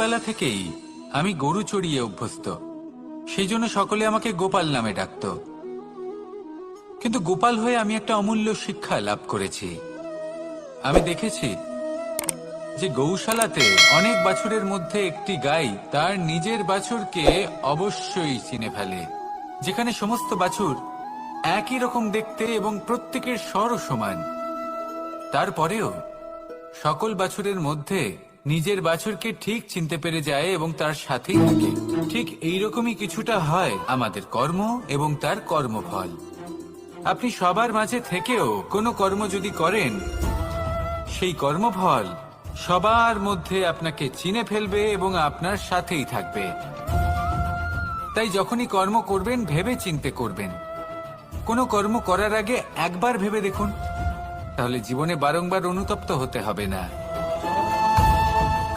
ছোটবেলা থেকেই আমি গরু চড়িয়ে অভ্যস্ত, সেই জন্য সকলে আমাকে গোপাল নামে ডাকত। কিন্তু গোপাল হয়ে আমি একটা অমূল্য শিক্ষা লাভ করেছি। আমি দেখেছি যে গৌশালাতে অনেক বাছুরের মধ্যে একটি গাই তার নিজের বাছুরকে অবশ্যই চিনে ফেলে। যেখানে সমস্ত বাছুর একই রকম দেখতে এবং প্রত্যেকের স্বরও সমান, তারপরেও সকল বাছুরের মধ্যে নিজের বাছুরকে ঠিক চিনতে পেরে যায় এবং তার সাথেই থাকে। ঠিক এইরকমই কিছুটা হয় আমাদের কর্ম এবং তার কর্মফল। আপনি সবার মাঝে থেকেও কোনো কর্ম যদি করেন, সেই কর্মফল সবার মধ্যে আপনাকে চিনে ফেলবে এবং আপনার সাথেই থাকবে। তাই যখনই কর্ম করবেন ভেবে চিন্তে করবেন। কোনো কর্ম করার আগে একবার ভেবে দেখুন, তাহলে জীবনে বারংবার অনুতপ্ত হতে হবে না।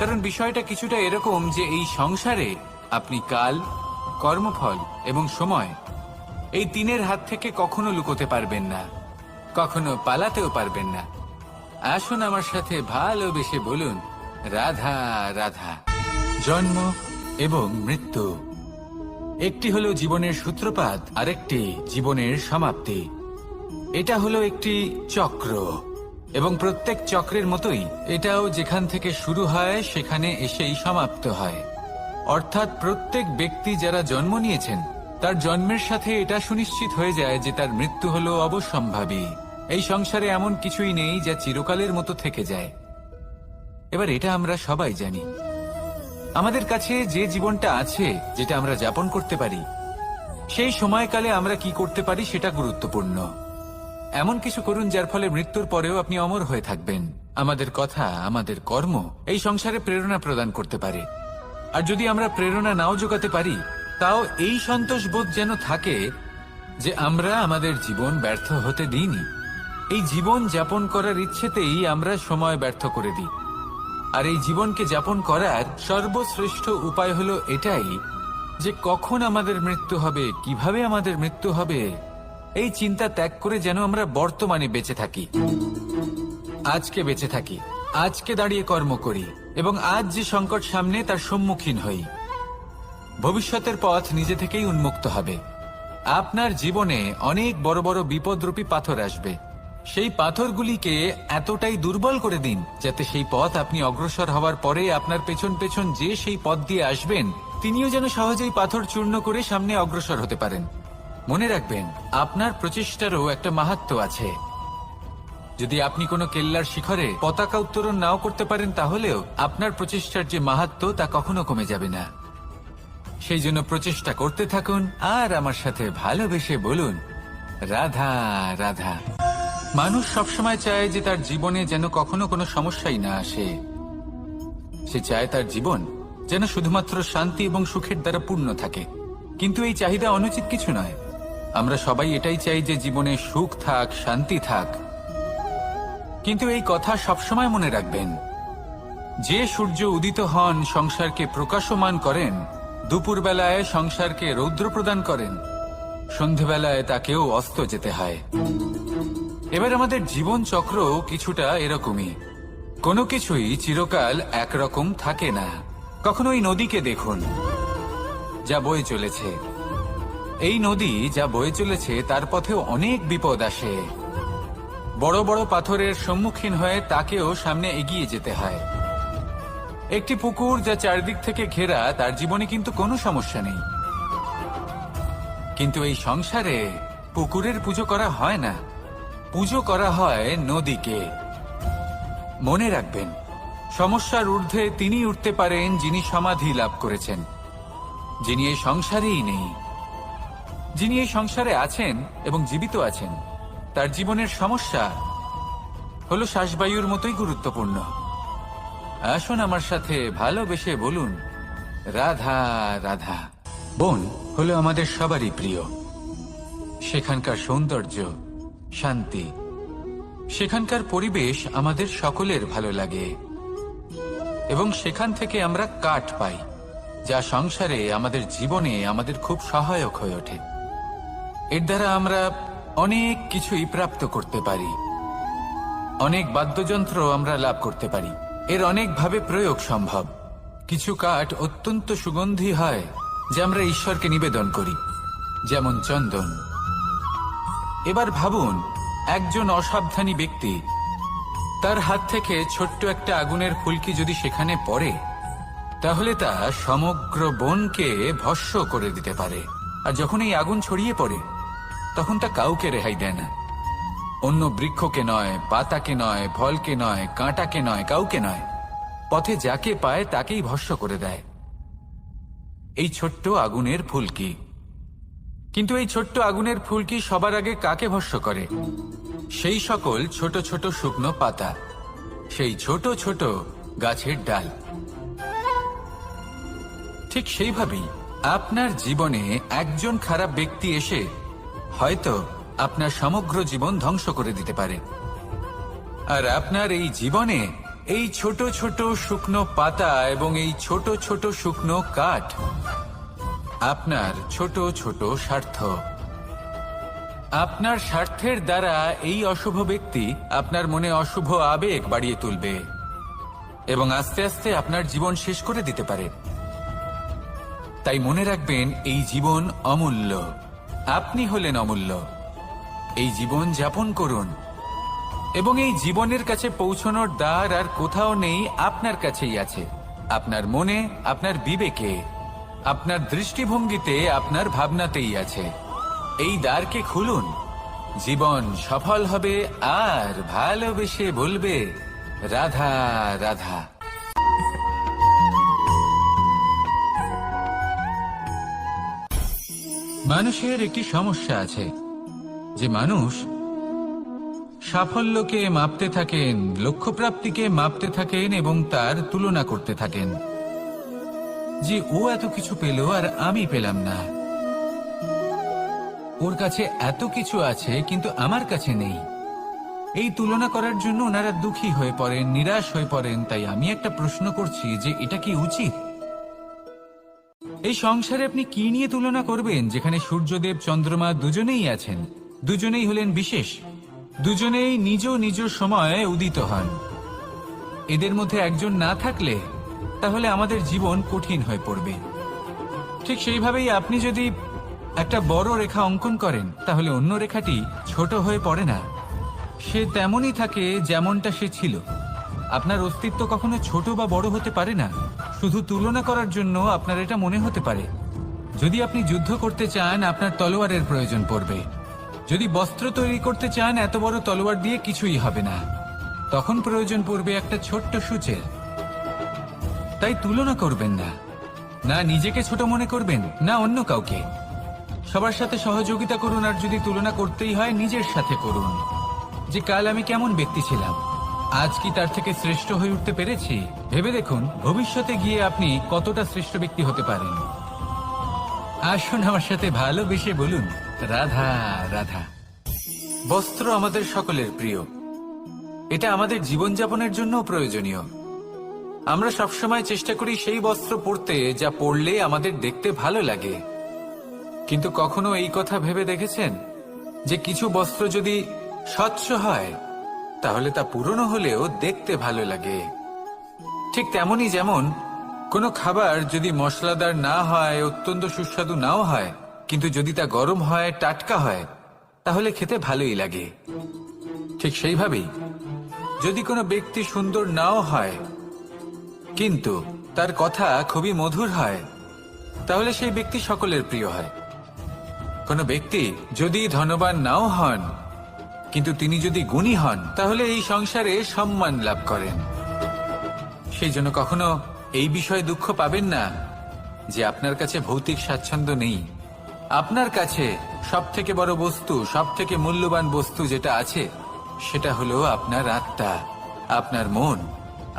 কারণ বিষয়টা কিছুটা এরকম যে এই সংসারে আপনি কাল, কর্মফল এবং সময়, এই তিনের হাত থেকে কখনো লুকোতে পারবেন না, কখনো পালাতেও পারবেন না। আসুন আমার সাথে ভালোবেসে বলুন, রাধা রাধা। জন্ম এবং মৃত্যু, একটি হলো জীবনের সূত্রপাত, আরেকটি জীবনের সমাপ্তি। এটা হলো একটি চক্র এবং প্রত্যেক চক্রের মতোই এটাও যেখান থেকে শুরু হয় সেখানে এসেই সমাপ্ত হয়। অর্থাৎ প্রত্যেক ব্যক্তি যারা জন্ম নিয়েছেন তার জন্মের সাথে এটা সুনিশ্চিত হয়ে যায় যে তার মৃত্যু হলো অবশ্যম্ভাবী। এই সংসারে এমন কিছুই নেই যা চিরকালের মতো থেকে যায়। এবার এটা আমরা সবাই জানি। আমাদের কাছে যে জীবনটা আছে, যেটা আমরা যাপন করতে পারি, সেই সময়কালে আমরা কি করতে পারি সেটা গুরুত্বপূর্ণ। এমন কিছু করুন যার ফলে মৃত্যুর পরেও আপনি অমর হয়ে থাকবেন। আমাদের কথা, আমাদের কর্ম এই সংসারে প্রেরণা প্রদান করতে পারে। আর যদি আমরা প্রেরণা নাও জোগাতে পারি, তাও এই সন্তোষ বোধ যেন থাকে যে আমরা আমাদের জীবন ব্যর্থ হতে দিইনি। এই জীবন যাপন করার ইচ্ছেতেই আমরা সময় ব্যর্থ করে দিই। আর এই জীবনকে যাপন করার সর্বশ্রেষ্ঠ উপায় হলো এটাই যে কখন আমাদের মৃত্যু হবে, কিভাবে আমাদের মৃত্যু হবে, এই চিন্তা ত্যাগ করে যেন আমরা বর্তমানে বেঁচে থাকি, আজকে বেঁচে থাকি, আজকে দাঁড়িয়ে কর্ম করি এবং আজ যে সংকট সামনে তার সম্মুখীন হই। ভবিষ্যতের পথ নিজে থেকেই উন্মুক্ত হবে। আপনার জীবনে অনেক বড় বড় বিপদরূপী পাথর আসবে। সেই পাথরগুলিকে এতটাই দুর্বল করে দিন যাতে সেই পথ আপনি অগ্রসর হওয়ার পরে আপনার পেছন পেছন যে সেই পথ দিয়ে আসবেন তিনিও যেন সহজেই পাথর চূর্ণ করে সামনে অগ্রসর হতে পারেন। মনে রাখবেন, আপনার প্রচেষ্টারও একটা মাহাত্ম্য আছে। যদি আপনি কোনো কেল্লার শিখরে পতাকা উত্তোলন নাও করতে পারেন, তাহলেও আপনার প্রচেষ্টার যে মাহাত্ম্য তা কখনো কমে যাবে না। সেই জন্য প্রচেষ্টা করতে থাকুন আর আমার সাথে ভালোবেসে বলুন, রাধা রাধা। মানুষ সবসময় চায় যে তার জীবনে যেন কখনো কোনো সমস্যাই না আসে। সে চায় তার জীবন যেন শুধুমাত্র শান্তি এবং সুখের দ্বারা পূর্ণ থাকে। কিন্তু এই চাহিদা অনুচিত কিছু নয়। আমরা সবাই এটাই চাই যে জীবনে সুখ থাক, শান্তি থাক। কিন্তু এই কথা সবসময় মনে রাখবেন, যে সূর্য উদিত হন সংসারকে প্রকাশমান করেন, দুপুরবেলায় সংসারকে রৌদ্র প্রদান করেন, সন্ধেবেলায় তাকেও অস্ত যেতে হয়। এবার আমাদের জীবন চক্র কিছুটা এরকমই। কোনো কিছুই চিরকাল একরকম থাকে না। কখনো এই নদীকে দেখুন যা বয়ে চলেছে। এই নদী যা বয়ে চলেছে তার পথেও অনেক বিপদ আসে। বড় বড় পাথরের সম্মুখীন হয়ে তাকেও সামনে এগিয়ে যেতে হয়। একটি পুকুর যা চারদিক থেকে ঘেরা, তার জীবনে কিন্তু কোনো সমস্যা নেই। কিন্তু এই সংসারে পুকুরের পুজো করা হয় না, পুজো করা হয় নদীকে। মনে রাখবেন, সমস্যার ঊর্ধ্বে তিনি উঠতে পারেন যিনি সমাধি লাভ করেছেন, যিনি এই সংসারেই নেই। যিনি এই সংসারে আছেন এবং জীবিত আছেন, তার জীবনের সমস্যা হলো শ্বাসবায়ুর মতোই গুরুত্বপূর্ণ। আসুন আমার সাথে ভালোবেসে বলুন, রাধা রাধা। বন হলো আমাদের সবারই প্রিয়। সেখানকার সৌন্দর্য, শান্তি, সেখানকার পরিবেশ আমাদের সকলের ভালো লাগে এবং সেখান থেকে আমরা কাঠ পাই, যা সংসারে আমাদের জীবনে আমাদের খুব সহায়ক হয়ে ওঠে। এর দ্বারা আমরা অনেক কিছুই প্রাপ্ত করতে পারি। অনেক বাদ্যযন্ত্র আমরা লাভ করতে পারি। এর অনেকভাবে প্রয়োগ সম্ভব। কিছু কাঠ অত্যন্ত সুগন্ধি হয় যা আমরা ঈশ্বরকে নিবেদন করি, যেমন চন্দন। এবার ভাবুন, একজন অসাবধানী ব্যক্তি তার হাত থেকে ছোট্ট একটা আগুনের ফুলকি যদি সেখানে পড়ে, তাহলে তা সমগ্র বনকে ভস্ম করে দিতে পারে। আর যখন এই আগুন ছড়িয়ে পড়ে, তখন তা কাউকে রেহাই দেয় না। অন্য বৃক্ষকে নয়, পাতাকে নয়, ফলকে নয়, কাঁটাকে নয়, কাউকে নয়, পথে যাকে পায় তাকেই ভস্ম করে দেয় এই ছোট্ট আগুনের ফুলকি। কিন্তু এই ছোট্ট আগুনের ফুলকি সবার আগে কাকে ভস্ম করে? সেই সকল ছোট ছোট শুকনো পাতা, সেই ছোট ছোট গাছের ডাল। ঠিক সেইভাবেই আপনার জীবনে একজন খারাপ ব্যক্তি এসে হয়তো আপনার সমগ্র জীবন ধ্বংস করে দিতে পারে। আর আপনার এই জীবনে এই ছোট ছোট শুকনো পাতা এবং এই ছোট ছোট শুকনো কাঠ আপনার ছোট ছোট স্বার্থ। আপনার স্বার্থের দ্বারা এই অশুভ ব্যক্তি আপনার মনে অশুভ আবেগ বাড়িয়ে তুলবে এবং আস্তে আস্তে আপনার জীবন শেষ করে দিতে পারে। তাই মনে রাখবেন, এই জীবন অমূল্য। আপনি হলেন অমূল্য। এই জীবন যাপন করুন এবং এই জীবনের কাছে পৌঁছানোর দ্বার আর কোথাও নেই, আপনার কাছেই আছে। আপনার মনে, আপনার বিবেকে, আপনার দৃষ্টিভঙ্গিতে, আপনার ভাবনাতেই আছে। এই দ্বারকে খুলুন, জীবন সফল হবে আর ভালোবেসে বলবে, রাধা রাধা। মানুষের একটি সমস্যা আছে যে মানুষ সাফল্যকে মাপতে থাকেন, লক্ষ্যপ্রাপ্তিকে মাপতে থাকেন এবং তার তুলনা করতে থাকেন যে ও এত কিছু পেল আর আমি পেলাম না, ওর কাছে এত কিছু আছে কিন্তু আমার কাছে নেই। এই তুলনা করার জন্য ওনারা দুঃখী হয়ে পড়েন, নিরাশ হয়ে পড়েন। তাই আমি একটা প্রশ্ন করছি যে এটা কি উচিত? এই সংসারে আপনি কি নিয়ে তুলনা করবেন, যেখানে সূর্যদেব চন্দ্রমা দুজনেই আছেন, দুজনেই হলেন বিশেষ, দুজনেই নিজ নিজ সময়ে উদিত হন। এদের মধ্যে একজন না থাকলে তাহলে আমাদের জীবন কঠিন হয়ে পড়বে। ঠিক সেইভাবেই আপনি যদি একটা বড় রেখা অঙ্কন করেন, তাহলে অন্য রেখাটি ছোট হয়ে পড়ে না, সে তেমনই থাকে যেমনটা সে ছিল। আপনার অস্তিত্ব কখনো ছোট বা বড় হতে পারে না। শুধু তুলনা করার জন্য আপনার এটা মনে হতে পারে। যদি আপনি যুদ্ধ করতে চান, আপনার তলোয়ারের প্রয়োজন পড়বে। যদি বস্ত্র তৈরি করতে চান, এত বড় তলোয়ার দিয়ে কিছুই হবে না, তখন প্রয়োজন পড়বে একটা ছোট্ট সূচের। তাই তুলনা করবেন না, না নিজেকে ছোট মনে করবেন, না অন্য কাউকে। সবার সাথে সহযোগিতা করুন, আর যদি তুলনা করতেই হয়, নিজের সাথে করুন যে কাল আমি কেমন ব্যক্তি ছিলাম, আজ কি তার থেকে শ্রেষ্ঠ হয়ে উঠতে পেরেছি। ভেবে দেখুন ভবিষ্যতে গিয়ে আপনি কতটা শ্রেষ্ঠ ব্যক্তি হতে পারেন। আসুন আমার সাথে ভালোবেসে বলুন, রাধা রাধা। বস্ত্র আমাদের সকলের প্রিয়, এটা আমাদের জীবনযাপনের জন্য প্রয়োজনীয়। আমরা সবসময় চেষ্টা করি সেই বস্ত্র পরতে যা পরলে আমাদের দেখতে ভালো লাগে। কিন্তু কখনো এই কথা ভেবে দেখেছেন যে কিছু বস্ত্র যদি স্বচ্ছ হয়, তাহলে তা পুরনো হলেও দেখতে ভালো লাগে? ঠিক তেমনই, যেমন কোনো খাবার যদি মশলাদার না হয়, অত্যন্ত সুস্বাদু নাও হয়, কিন্তু যদি তা গরম হয়, টাটকা হয়, তাহলে খেতে ভালোই লাগে। ঠিক সেইভাবেই যদি কোনো ব্যক্তি সুন্দর নাও হয়, কিন্তু তার কথা খুবই মধুর হয়, তাহলে সেই ব্যক্তি সকলের প্রিয় হয়। কোনো ব্যক্তি যদি ধনবান নাও হন, কিন্তু তিনি যদি গুণী হন, তাহলে এই সংসারে সম্মান লাভ করেন। সেই জন্য কখনো এই বিষয়ে দুঃখ পাবেন না যে আপনার কাছে ভৌতিক স্বাচ্ছন্দ্য নেই। আপনার কাছে সব থেকে বড় বস্তু, সব থেকে মূল্যবান বস্তু যেটা আছে, সেটা হলো আপনার আত্মা, আপনার মন,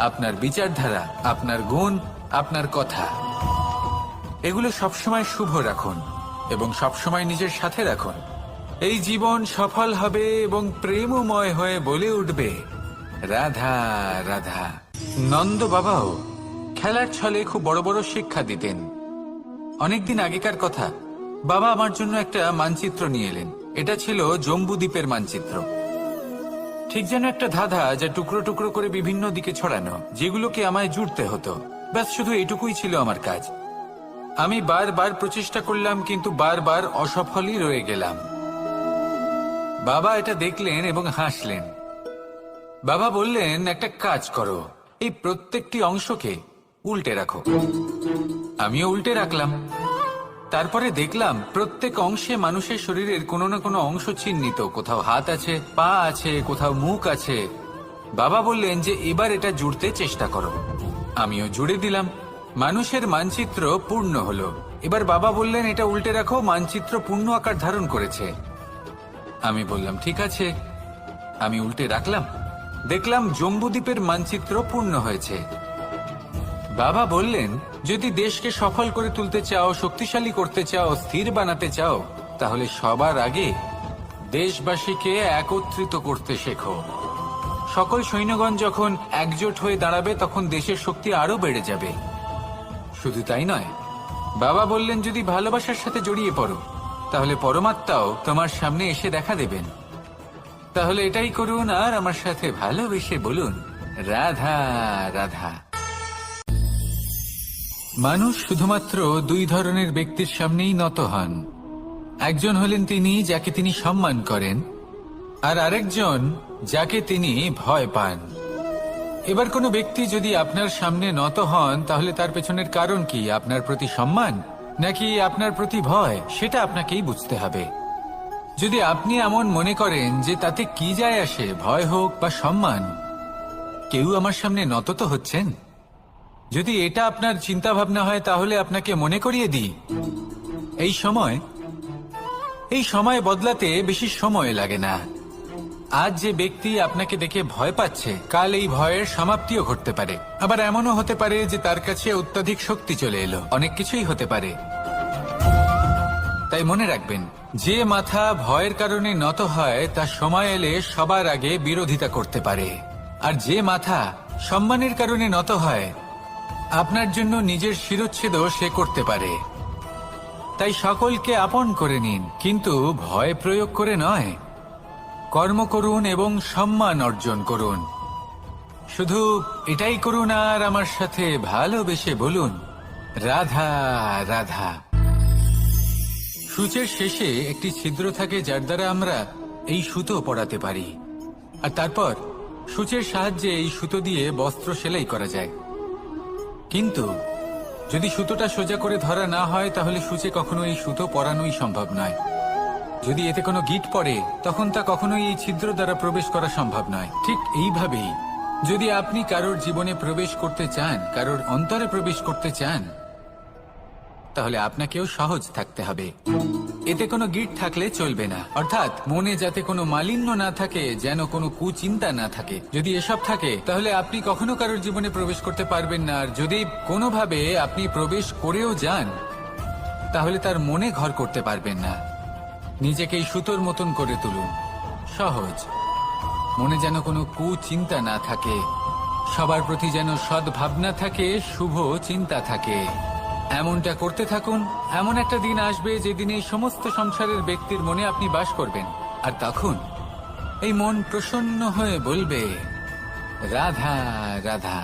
আপনার বিচারধারা, আপনার গুণ, আপনার কথা। এগুলো সবসময় শুভ রাখুন এবং সবসময় নিজের সাথে রাখুন। এই জীবন সফল হবে এবং প্রেমময় হয়ে বলে উঠবে, রাধা রাধা। নন্দ বাবাও খেলার ছলে খুব বড় বড় শিক্ষা দিতেন। অনেকদিন আগেকার কথা, বাবা আমার জন্য একটা মানচিত্র নিয়ে এলেন। এটা ছিল জম্বু দ্বীপের মানচিত্র, ঠিক যেন একটা ধাঁধা যা টুকরো টুকরো করে বিভিন্ন দিকে ছড়ানো, যেগুলোকে আমায় জুড়তে হতো। ব্যাস শুধু এটুকুই ছিল আমার কাজ। আমি বারবার প্রচেষ্টা করলাম, কিন্তু বারবার অসফলই রয়ে গেলাম। বাবা এটা দেখলেন এবং হাসলেন। বাবা বললেন, একটা কাজ করো, এই প্রত্যেকটি অংশকে উল্টে রাখো। আমিও উল্টে রাখলাম। তারপরে দেখলাম প্রত্যেক অংশে মানুষের শরীরের কোনো না কোনো অংশ চিহ্নিত। কোথাও হাত আছে, পা আছে, কোথাও মুখ আছে। বাবা বললেন যে এবার এটা জুড়তে চেষ্টা করো। আমিও জুড়ে দিলাম। মানুষের মানচিত্র পূর্ণ হলো। এবার বাবা বললেন, এটা উল্টে রাখো, মানচিত্র পূর্ণ আকার ধারণ করেছে। আমি বললাম, ঠিক আছে। আমি উল্টে রাখলাম। দেখলাম জম্বুদ্বীপের মানচিত্র পূর্ণ হয়েছে। বাবা বললেন, যদি দেশকে সফল করে তুলতে চাও, শক্তিশালী করতে চাও, স্থির বানাতে চাও, তাহলে সবার আগে দেশবাসীকে একত্রিত করতে শেখো। সকল সৈন্যগণ যখন একজোট হয়ে দাঁড়াবে, তখন দেশের শক্তি আরো বেড়ে যাবে। শুধু তাই নয়, বাবা বললেন, যদি ভালোবাসার সাথে জড়িয়ে পড়ো, তাহলে পরমাত্মাও তোমার সামনে এসে দেখা দেবেন। তাহলে এটাই করুন আর আমার সাথে ভালোবেসে বলুন, রাধা রাধা। মানুষ শুধুমাত্র দুই ধরনের ব্যক্তির সামনেই নত হন। একজন হলেন তিনি যাকে তিনি সম্মান করেন, আর আরেকজন যাকে তিনি ভয় পান। এবার কোনো ব্যক্তি যদি আপনার সামনে নত হন, তাহলে তার পেছনের কারণ কি? আপনার প্রতি সম্মান নাকি আপনার প্রতি ভয়? সেটা আপনাকেই বুঝতে হবে। যদি আপনি এমন মনে করেন যে তাতে কি যায় আসে, ভয় হোক বা সম্মান, কেউ আমার সামনে নত তো হচ্ছেন, যদি এটা আপনার চিন্তা ভাবনা হয়, তাহলে আপনাকে মনে করিয়ে দিই, এই সময় বদলাতে বেশি সময় লাগে না। আজ যে ব্যক্তি আপনাকে দেখে ভয় পাচ্ছে, কাল এই ভয়ের সমাপ্তিও ঘটতে পারে। আবার এমনও হতে পারে যে তার কাছে অত্যাধিক শক্তি চলে এলো। অনেক কিছুই হতে পারে। তাই মনে রাখবেন, যে মাথা ভয়ের কারণে নত হয়, তা সময় এলে সবার আগে বিরোধিতা করতে পারে। আর যে মাথা সম্মানের কারণে নত হয়, আপনার জন্য নিজের শিরচ্ছেদও সে করতে পারে। তাই সকলকে আপন করে নিন, কিন্তু ভয় প্রয়োগ করে নয়। কর্ম করুন এবং সম্মান অর্জন করুন। শুধু এটাই করুন আর আমার সাথে ভালোবেসে বলুন, রাধা রাধা। সূচের শেষে একটি ছিদ্র থাকে, যার দ্বারা আমরা এই সুতো পরাতে পারি। আর তারপর সূচের সাহায্যে এই সুতো দিয়ে বস্ত্র সেলাই করা যায়। কিন্তু যদি সুতোটা সোজা করে ধরা না হয়, তাহলে সূচে কখনো এই সুতো পরানোই সম্ভব নয়। যদি এতে কোনো গিঁট পড়ে, তখন তা কখনোই এই ছিদ্র দ্বারা প্রবেশ করা সম্ভব নয়। ঠিক এইভাবেই যদি আপনি কারোর জীবনে প্রবেশ করতে চান, কারোর অন্তরে প্রবেশ করতে চান, তাহলে আপনাকেও সহজ থাকতে হবে। এতে কোনো গিঁট থাকলে চলবে না। অর্থাৎ মনে যাতে কোনো মালিন্য না থাকে, যেন কোনো কুচিন্তা না থাকে। যদি এসব থাকে, তাহলে আপনি কখনো কারোর জীবনে প্রবেশ করতে পারবেন না। আর যদি কোনোভাবে আপনি প্রবেশ করেও যান, তাহলে তার মনে ঘর করতে পারবেন না। নিজেকে এই সুতোর মতন করে তুলুন, সহজ। মনে যেন কোনো কুচিন্তা না থাকে, সবার প্রতি যেন সদ্ভাবনা থাকে, শুভ চিন্তা থাকে। এমনটা করতে থাকুন। এমন একটা দিন আসবে যেদিন এই সমস্ত সংসারের ব্যক্তির মনে আপনি বাস করবেন। আর তখন এই মন প্রসন্ন হয়ে বলবে, রাধা রাধা।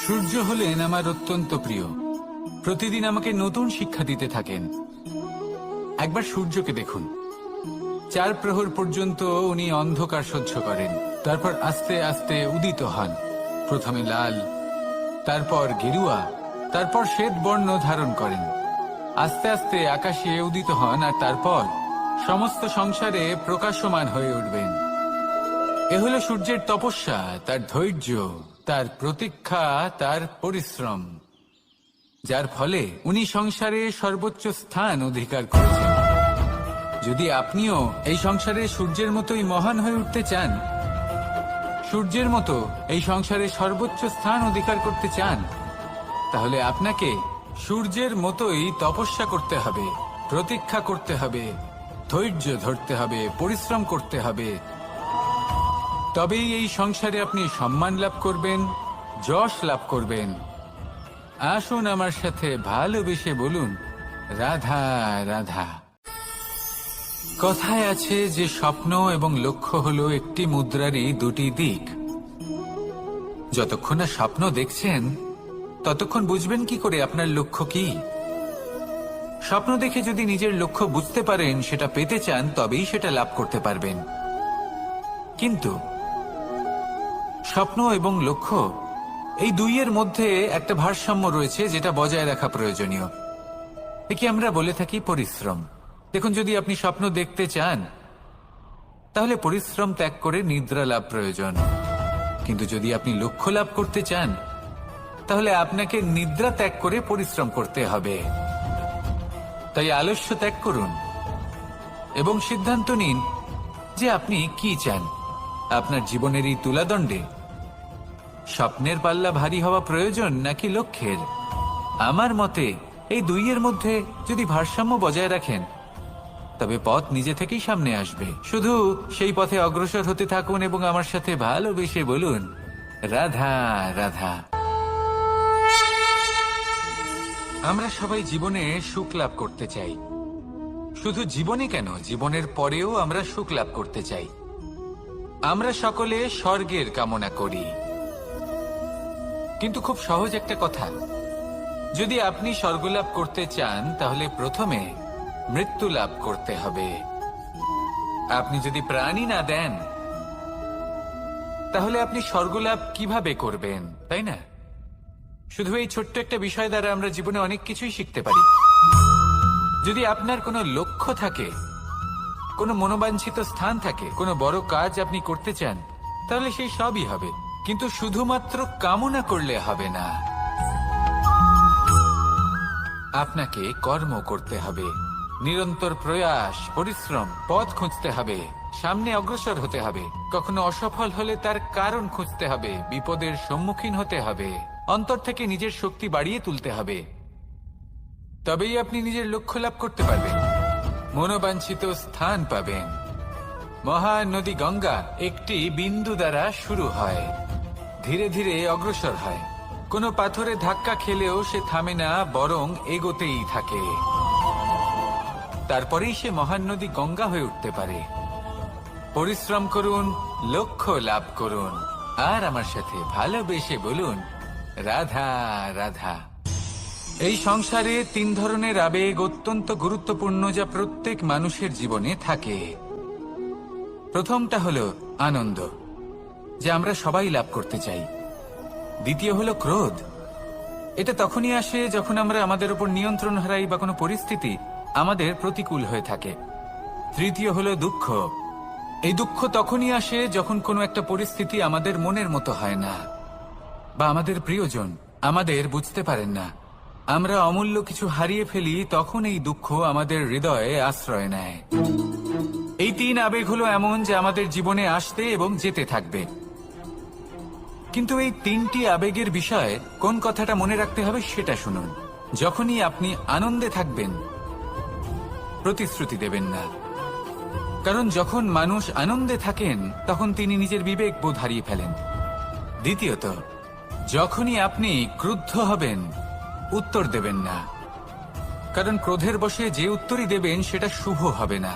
সূর্য হলেন আমার অত্যন্ত প্রিয়। প্রতিদিন আমাকে নতুন শিক্ষা দিতে থাকেন। একবার সূর্যকে দেখুন। 4 প্রহর পর্যন্ত উনি অন্ধকার সহ্য করেন, তারপর আস্তে আস্তে উদিত হন। প্রথমে লাল, তারপর গেরুয়া, তারপর শ্বেত বর্ণ ধারণ করেন। আস্তে আস্তে আকাশে উদিত হন, আর তারপর সমস্ত সংসারে প্রকাশমান হয়ে উঠবেন। এ হলো সূর্যের তপস্যা, তার ধৈর্য, তার প্রতীক্ষা, তার পরিশ্রম, যার ফলে উনি সংসারে সর্বোচ্চ স্থান অধিকার করেছেন। যদি আপনিও এই সংসারে সূর্যের মতোই মহান হয়ে উঠতে চান, সূর্যের মতো এই সংসারে সর্বোচ্চ স্থান অধিকার করতে চান, তাহলে আপনাকে সূর্যের মতোই তপস্যা করতে হবে, প্রতীক্ষা করতে হবে, ধৈর্য ধরতে হবে, পরিশ্রম করতে হবে। তবেই এই সংসারে আপনি সম্মান লাভ করবেন, যশ লাভ করবেন। আসুন আমার সাথে ভালোবেসে বলুন, রাধা রাধা। কথায় আছে যে স্বপ্ন এবং লক্ষ্য হলো একটি মুদ্রারই দুটি দিক। যতক্ষণ না স্বপ্ন দেখছেন, ততক্ষণ বুঝবেন কি করে আপনার লক্ষ্য কি? স্বপ্ন দেখে যদি নিজের লক্ষ্য বুঝতে পারেন, সেটা পেতে চান, তবেই সেটা লাভ করতে পারবেন। কিন্তু স্বপ্ন এবং লক্ষ্য, এই দুইয়ের মধ্যে একটা ভারসাম্য রয়েছে যেটা বজায় রাখা প্রয়োজনীয়। একে আমরা বলে থাকি পরিশ্রম। দেখুন, যদি আপনি স্বপ্ন দেখতে চান তাহলে পরিশ্রম ত্যাগ করে নিদ্রা লাভ প্রয়োজন। কিন্তু যদি আপনি লক্ষ্য লাভ করতে চান তাহলে আপনাকে নিদ্রা ত্যাগ করে পরিশ্রম করতে হবে। তাই আলস্য ত্যাগ করুন এবং সিদ্ধান্ত নিন যে আপনি কি চান। আপনার জীবনের এই তুলাদণ্ডে স্বপ্নের পাল্লা ভারী হওয়া প্রয়োজন নাকি লক্ষ্যের? আমার মতে এই দুইয়ের মধ্যে যদি ভারসাম্য বজায় রাখেন তবে পথ নিজে থেকেই সামনে আসবে। শুধু সেই পথে অগ্রসর হতে থাকুন এবং আমার সাথে ভালোবেসে বলুন, রাধা রাধা। আমরা সবাই জীবনে সুখ লাভ করতে চাই। শুধু জীবনে কেন, জীবনের পরেও আমরা সুখ লাভ করতে চাই। আমরা সকলে স্বর্গের কামনা করি। কিন্তু খুব সহজ একটা কথা, যদি আপনি স্বর্গ লাভ করতে চান তাহলে প্রথমে মৃত্যু লাভ করতে হবে। আপনি যদি প্রাণই না দেন তাহলে আপনি স্বর্গ লাভ কিভাবে করবেন, তাই না? শুধু এই ছোট্ট একটা বিষয় দ্বারা আমরা জীবনে অনেক কিছুই শিখতে পারি। যদি আপনার কোনো লক্ষ্য থাকে, কোনো মনোবাঞ্ছিত স্থান থাকে, কোনো বড় কাজ আপনি করতে চান, তাহলে সেই সবই হবে। কিন্তু শুধুমাত্র কামনা করলে হবে না, আপনাকে কর্ম করতে হবে, নিরন্তর প্রয়াস, পরিশ্রম, পথ খুঁজতে হবে, সামনে অগ্রসর হতে হবে। কখনো অসফল হলে তার কারণ খুঁজতে হবে, বিপদের সম্মুখীন হতে হবে, অন্তর থেকে নিজের শক্তি বাড়িয়ে তুলতে হবে। তবেই আপনি নিজের লক্ষ্য লাভ করতে পারবেন, মনোবাঞ্ছিত স্থান পাবেন। মহানদী গঙ্গা একটি বিন্দু দ্বারা শুরু হয়, ধীরে ধীরে অগ্রসর হয়। কোনো পাথরে ধাক্কা খেলেও সে থামে না, বরং এগোতেই থাকে। তারপরেই সে মহান নদী গঙ্গা হয়ে উঠতে পারে। পরিশ্রম করুন, লক্ষ্য লাভ করুন, আর আমার সাথে ভালোবেসে বলুন, রাধা রাধা। এই সংসারে তিন ধরনের আবেগ অত্যন্ত গুরুত্বপূর্ণ, যা প্রত্যেক মানুষের জীবনে থাকে। প্রথমটা হলো আনন্দ, যা আমরা সবাই লাভ করতে চাই। দ্বিতীয় হলো ক্রোধ। এটা তখনই আসে যখন আমরা আমাদের উপর নিয়ন্ত্রণ হারাই বা কোনো পরিস্থিতি আমাদের প্রতিকূল হয়ে থাকে। তৃতীয় হলো দুঃখ। এই দুঃখ তখনই আসে যখন কোনো একটা পরিস্থিতি আমাদের মনের মতো হয় না, বা আমাদের প্রিয়জন আমাদের বুঝতে পারেন না, আমরা অমূল্য কিছু হারিয়ে ফেলি, তখন এই দুঃখ আমাদের হৃদয়ে আশ্রয় নেয়। এই তিন আবেগ হলো এমন যে আমাদের জীবনে আসতে এবং যেতে থাকবে। কিন্তু এই তিনটি আবেগের বিষয়ে কোন কথাটা মনে রাখতে হবে সেটা শুনুন। যখনই আপনি আনন্দে থাকবেন, প্রতিশ্রুতি দেবেন না, কারণ যখন মানুষ আনন্দে থাকেন তখন তিনি নিজের বিবেক বোধ হারিয়ে ফেলেন। দ্বিতীয়ত, যখনই আপনি ক্রুদ্ধ হবেন, উত্তর দেবেন না, কারণ ক্রোধের বশে যে উত্তরই দেবেন সেটা শুভ হবে না।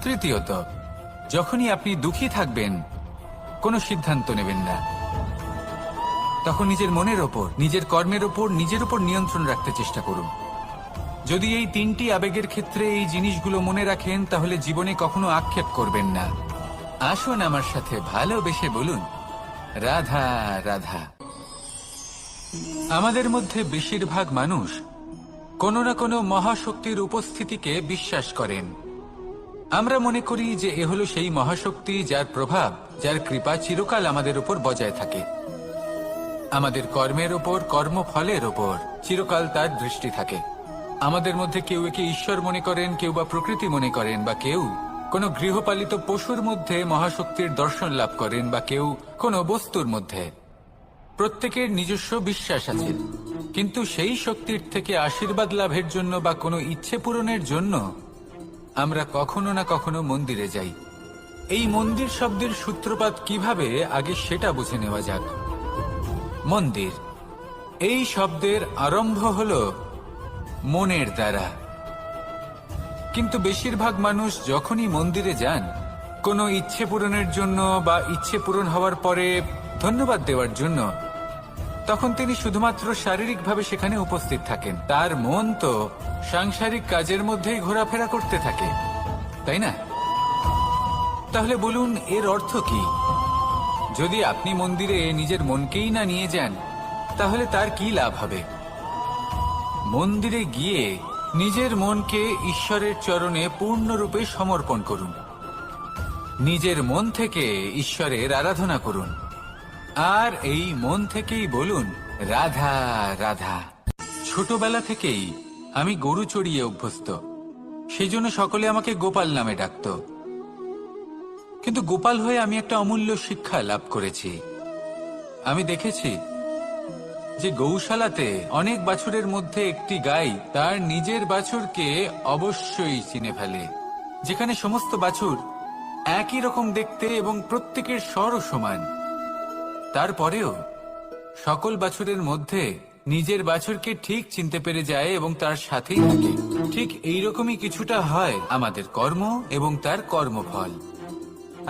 তৃতীয়ত, যখনই আপনি দুঃখী থাকবেন, কোনো সিদ্ধান্ত নেবেন না, তখন নিজের মনের ওপর, নিজের কর্মের ওপর, নিজের উপর নিয়ন্ত্রণ রাখতে চেষ্টা করুন। যদি এই তিনটি আবেগের ক্ষেত্রে এই জিনিসগুলো মনে রাখেন তাহলে জীবনে কখনো আক্ষেপ করবেন না। আসুন আমার সাথে ভালোবেসে বলুন, রাধা রাধা। আমাদের মধ্যে বেশিরভাগ মানুষ কোনো না কোনো মহাশক্তির উপস্থিতিকে বিশ্বাস করেন। আমরা মনে করি যে এ হলো সেই মহাশক্তি যার প্রভাব, যার কৃপা চিরকাল আমাদের উপর বজায় থাকে। আমাদের কর্মের ওপর, কর্মফলের ওপর চিরকাল তার দৃষ্টি থাকে। আমাদের মধ্যে কেউ একে ঈশ্বর মনে করেন, কেউ বা প্রকৃতি মনে করেন, বা কেউ কোনো গৃহপালিত পশুর মধ্যে মহাশক্তির দর্শন লাভ করেন, বা কেউ কোনো বস্তুর মধ্যে। প্রত্যেকের নিজস্ব বিশ্বাস আছে, কিন্তু সেই শক্তির থেকে আশীর্বাদ লাভের জন্য বা কোনো ইচ্ছে পূরণের জন্য আমরা কখনো না কখনো মন্দিরে যাই। এই মন্দির শব্দের সূত্রপাত কিভাবে, আগে সেটা বুঝে নেওয়া যাক। মন্দির এই শব্দের আরম্ভ হলো মনের দ্বারা, কিন্তু বেশিরভাগ মানুষ যখনই মন্দিরে যান কোনো ইচ্ছে পূরণের জন্য বা ইচ্ছে পূরণ হওয়ার পরে ধন্যবাদ দেওয়ার জন্য, তখন তিনি শুধুমাত্র শারীরিকভাবে সেখানে উপস্থিত থাকেন, তার মন তো সাংসারিক কাজের মধ্যেই ঘোরাফেরা করতে থাকে, তাই না? তাহলে বলুন, এর অর্থ কি? যদি আপনি মন্দিরে নিজের মনকেই না নিয়ে যান, তাহলে তার কি লাভ হবে? মন্দিরে গিয়ে নিজের মনকে ঈশ্বরের চরণে পূর্ণরূপে সমর্পণ করুন। নিজের মন থেকে ঈশ্বরের আরাধনা করুন, আর এই মন থেকেই বলুন, রাধা রাধা। ছোটবেলা থেকেই আমি গরু চড়িয়ে অভ্যস্ত, সেই জন্য সকলে আমাকে গোপাল নামে ডাকত। কিন্তু গোপাল হয়ে আমি একটা অমূল্য শিক্ষা লাভ করেছি। আমি দেখেছি যে গৌশালাতে অনেক বাছুরের মধ্যে একটি গাই তার নিজের বাছুরকে অবশ্যই চিনে ফেলে। যেখানে সমস্ত বাছুর একই রকম দেখতে এবং প্রত্যেকের স্বরও সমান, তারপরেও সকল বাছুরের মধ্যে নিজের বাছুরকে ঠিক চিনতে পেরে যায় এবং তার সাথেই থাকে। ঠিক এইরকমই কিছুটা হয় আমাদের কর্ম এবং তার কর্মফল।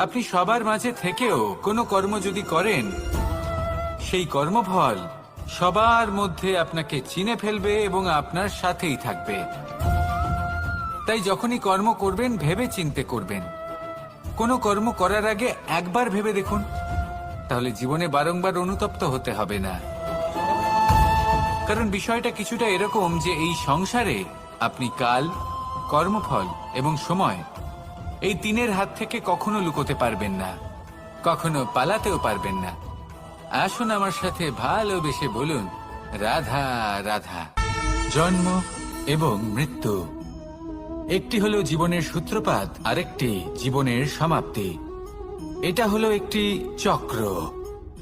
আপনি সবার মাঝে থেকেও কোনো কর্ম যদি করেন, সেই কর্মফল সবার মধ্যে আপনাকে চিনে ফেলবে এবং আপনার সাথেই থাকবে। তাই যখনই কর্ম করবেন ভেবে চিন্তে করবেন। কোনো কর্ম করার আগে একবার ভেবে দেখুন, তাহলে জীবনে বারংবার অনুতপ্ত হতে হবে না। কারণ বিষয়টা কিছুটা এরকম যে এই সংসারে আপনি কাল, কর্মফল এবং সময়, এই তিনের হাত থেকে কখনো লুকোতে পারবেন না, কখনো পালাতেও পারবেন না। আসুন আমার সাথে ভালোবেসে বলুন, রাধা রাধা। জন্ম এবং মৃত্যু, একটি হলো জীবনের সূত্রপাত, আরেকটি জীবনের সমাপ্তি। এটা হলো একটি চক্র,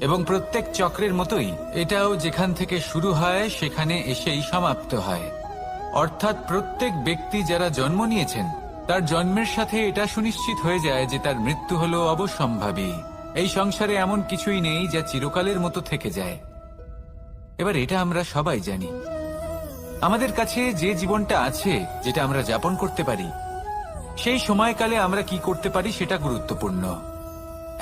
এবং প্রত্যেক চক্রের মতোই এটাও যেখান থেকে শুরু হয় সেখানে এসেই সমাপ্ত হয়। অর্থাৎ প্রত্যেক ব্যক্তি যারা জন্ম নিয়েছেন, তার জন্মের সাথে এটা সুনিশ্চিত হয়ে যায় যে তার মৃত্যু হলো অবশ্যম্ভাবী। এই সংসারে এমন কিছুই নেই যা চিরকালের মতো থেকে যায়। এবার এটা আমরা সবাই জানি। আমাদের কাছে যে জীবনটা আছে, যেটা আমরা যাপন করতে পারি, সেই সময়কালে আমরা কি করতে পারি সেটা গুরুত্বপূর্ণ।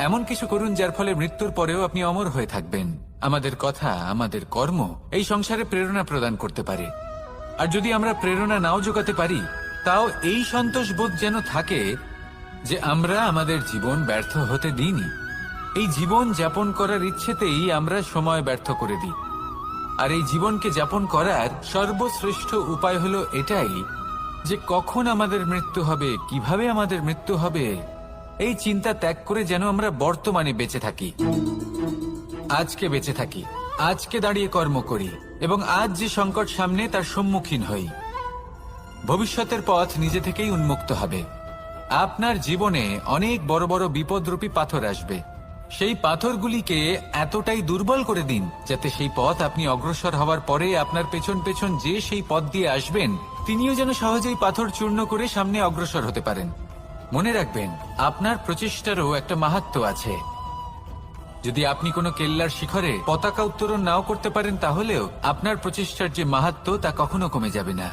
এমন কিছু করুন যার ফলে মৃত্যুর পরেও আপনি অমর হয়ে থাকবেন। আমাদের কথা, আমাদের কর্ম এই সংসারে প্রেরণা প্রদান করতে পারে। আর যদি আমরা প্রেরণা নাও জোগাতে পারি, তাও এই সন্তোষ বোধ যেন থাকে যে আমরা আমাদের জীবন ব্যর্থ হতে দিইনি। এই জীবন যাপন করার ইচ্ছেতেই আমরা সময় ব্যর্থ করে দিই। আর এই জীবনকে যাপন করার সর্বশ্রেষ্ঠ উপায় হলো এটাই যে কখন আমাদের মৃত্যু হবে, কিভাবে আমাদের মৃত্যু হবে, এই চিন্তা ত্যাগ করে যেন আমরা বর্তমানে বেঁচে থাকি, আজকে বেঁচে থাকি, আজকে দাঁড়িয়ে কর্ম করি এবং আজ যে সংকট সামনে তার সম্মুখীন হই। ভবিষ্যতের পথ নিজে থেকেই উন্মুক্ত হবে। আপনার জীবনে অনেক বড় বড় বিপদরূপী পাথর আসবে। সেই পাথরগুলিকে এতটাই দুর্বল করে দিন যাতে সেই পথ আপনি অগ্রসর হওয়ার পরে আপনার পেছন পেছন যে সেই পথ দিয়ে আসবেন, তিনিও যেন সহজেই পাথর চূর্ণ করে সামনে অগ্রসর হতে পারেন। মনে রাখবেন, আপনার প্রচেষ্টারও একটা মাহাত্ম্য আছে। যদি আপনি কোনো কেল্লার শিখরে পতাকা উত্তোলন নাও করতে পারেন, তাহলেও আপনার প্রচেষ্টার যে মাহাত্ম্য তা কখনো কমে যাবে না।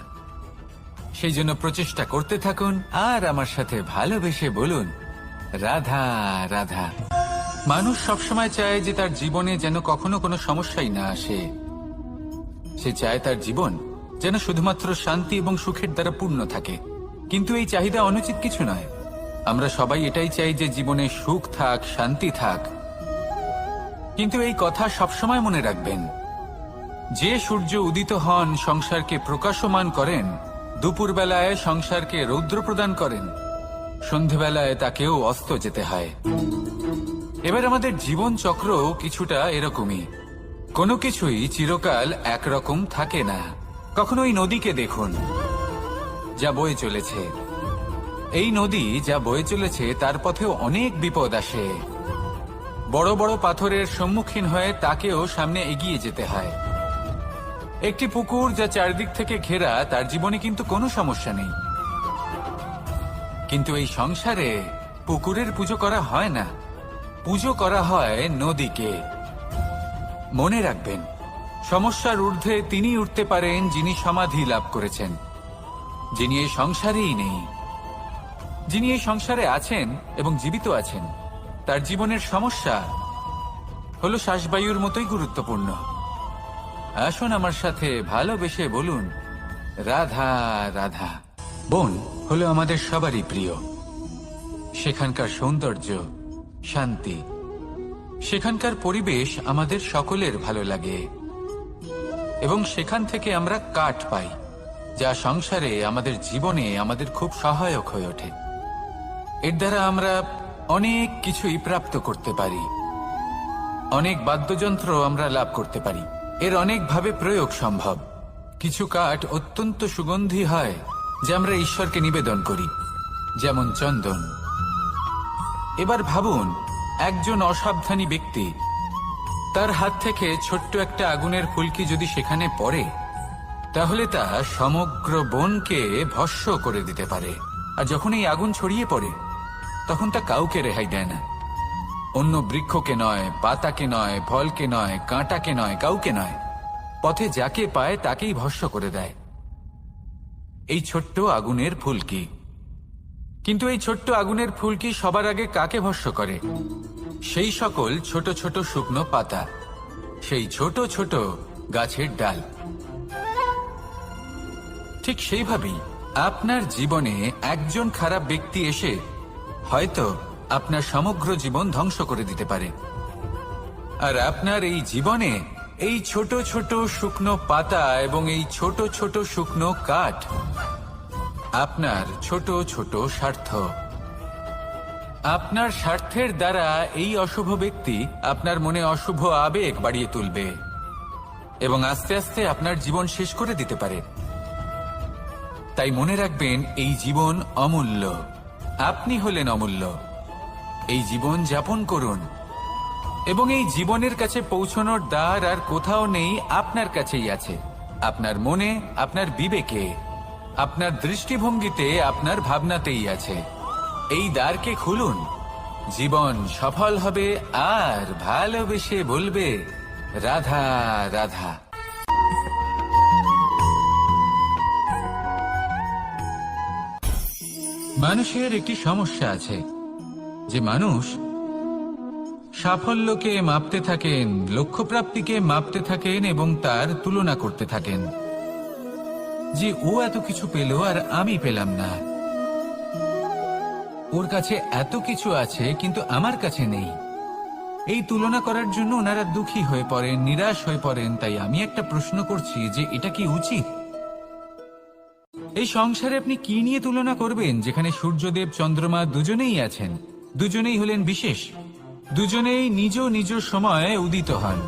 সেই জন্য প্রচেষ্টা করতে থাকুন আর আমার সাথে ভালোবেসে বলুন, রাধা রাধা। মানুষ সবসময় চায় যে তার জীবনে যেন কখনো কোনো সমস্যাই না আসে। সে চায় তার জীবন যেন শুধুমাত্র শান্তি এবং সুখের দ্বারা পূর্ণ থাকে। কিন্তু এই চাহিদা অনুচিত কিছু নয়। আমরা সবাই এটাই চাই যে জীবনে সুখ থাক, শান্তি থাক। কিন্তু এই কথা সবসময় মনে রাখবেন, যে সূর্য উদিত হন সংসারকে প্রকাশমান করেন, দুপুরবেলায় সংসারকে রৌদ্র প্রদান করেন, সন্ধেবেলায় তাকেও অস্ত যেতে হয়। এবার আমাদের জীবন চক্র কিছুটা এরকমই। কোনো কিছুই চিরকাল একরকম থাকে না। কখনো এই নদীকে দেখুন যা বয়ে চলেছে। এই নদী যা বয়ে চলেছে তার পথেও অনেক বিপদ আসে। বড় বড় পাথরের সম্মুখীন হয়ে তাকেও সামনে এগিয়ে যেতে হয়। একটি পুকুর যা চারদিক থেকে ঘেরা, তার জীবনে কিন্তু কোনো সমস্যা নেই। কিন্তু এই সংসারে পুকুরের পুজো করা হয় না, পুজো করা হয় নদীকে। মনে রাখবেন, সমস্যার ঊর্ধ্বে তিনি উঠতে পারেন যিনি সমাধি লাভ করেছেন, যিনি এই সংসারেই নেই। যিনি এই সংসারে আছেন এবং জীবিত আছেন, তার জীবনের সমস্যা হলো শ্বাসবায়ুর মতোই গুরুত্বপূর্ণ। আসুন আমার সাথে ভালোবেসে বলুন, রাধা রাধা। বন হলো আমাদের সবারই প্রিয়। সেখানকার সৌন্দর্য, শান্তি, সেখানকার পরিবেশ আমাদের সকলের ভালো লাগে এবং সেখান থেকে আমরা কাঠ পাই, যা সংসারে আমাদের জীবনে আমাদের খুব সহায়ক হয়ে ওঠে। এর দ্বারা আমরা অনেক কিছুই প্রাপ্ত করতে পারি, অনেক বাদ্যযন্ত্র আমরা লাভ করতে পারি। এর অনেকভাবে প্রয়োগ সম্ভব। কিছু কাঠ অত্যন্ত সুগন্ধি হয় যা আমরা ঈশ্বরকে নিবেদন করি, যেমন চন্দন। এবার ভাবুন, একজন অসাবধানী ব্যক্তি, তার হাত থেকে ছোট্ট একটা আগুনের ফুলকি যদি সেখানে পড়ে, তাহলে তা সমগ্র বনকে ভস্ম করে দিতে পারে। আর যখন এই আগুন ছড়িয়ে পড়ে, তখন তা কাউকে রেহাই দেয় না। অন্য বৃক্ষকে নয়, পাতাকে নয়, ফলকে নয়, কাঁটাকে নয়, কাউকে নয়, পথে যাকে পায় তাকেই ভস্ম করে দেয়। এই ছোট্ট আগুনের ফুলকি। কিন্তু এই ছোট্ট আগুনের ফুলকি সবার আগে কাকে ভস্ম করে? সেই সকল ছোট ছোট শুকনো পাতা, সেই ছোট ছোট গাছের ডাল। ঠিক সেইভাবেই আপনার জীবনে একজন খারাপ ব্যক্তি এসে হয়তো আপনার সমগ্র জীবন ধ্বংস করে দিতে পারে। আর আপনার এই জীবনে এই ছোট ছোট শুকনো পাতা এবং এই ছোট ছোট শুকনো কাঠ আপনার ছোট ছোট স্বার্থ। আপনার স্বার্থের দ্বারা এই অশুভ ব্যক্তি আপনার মনে অশুভ আবেগ বাড়িয়ে তুলবে এবং আস্তে আস্তে আপনার জীবন শেষ করে দিতে পারে। তাই মনে রাখবেন, এই জীবন অমূল্য। আপনি হলেন অমূল্য। এই জীবন যাপন করুন এবং এই জীবনের কাছে পৌঁছানোর দ্বার আর কোথাও নেই, আপনার কাছেই আছে। আপনার মনে, আপনার বিবেকে, আপনার দৃষ্টিভঙ্গিতে, আপনার ভাবনাতেই আছে। এই দ্বারকে খুলুন, জীবন সফল হবে আর ভালোবেসে বলবে, রাধা রাধা। মানুষের একটি সমস্যা আছে যে মানুষ সাফল্যকে মাপতে থাকেন, লক্ষ্যপ্রাপ্তিকে মাপতে থাকেন এবং তার তুলনা করতে থাকেন যে ও এত কিছু পেল আর আমি পেলাম না, ওর কাছে এত কিছু আছে কিন্তু আমার কাছে নেই। এই তুলনা করার জন্য ওনারা দুঃখী হয়ে পড়েন, নিরাশ হয়ে পড়েন। তাই আমি একটা প্রশ্ন করছি যে এটা কি উচিত? এই সংসারে আপনি কি নিয়ে তুলনা করবেন, যেখানে সূর্যদেব, চন্দ্রমা দুজনেই আছেন, দুজনেই হলেন বিশেষ, দুজনেই নিজ নিজ সময়ে উদিত হন।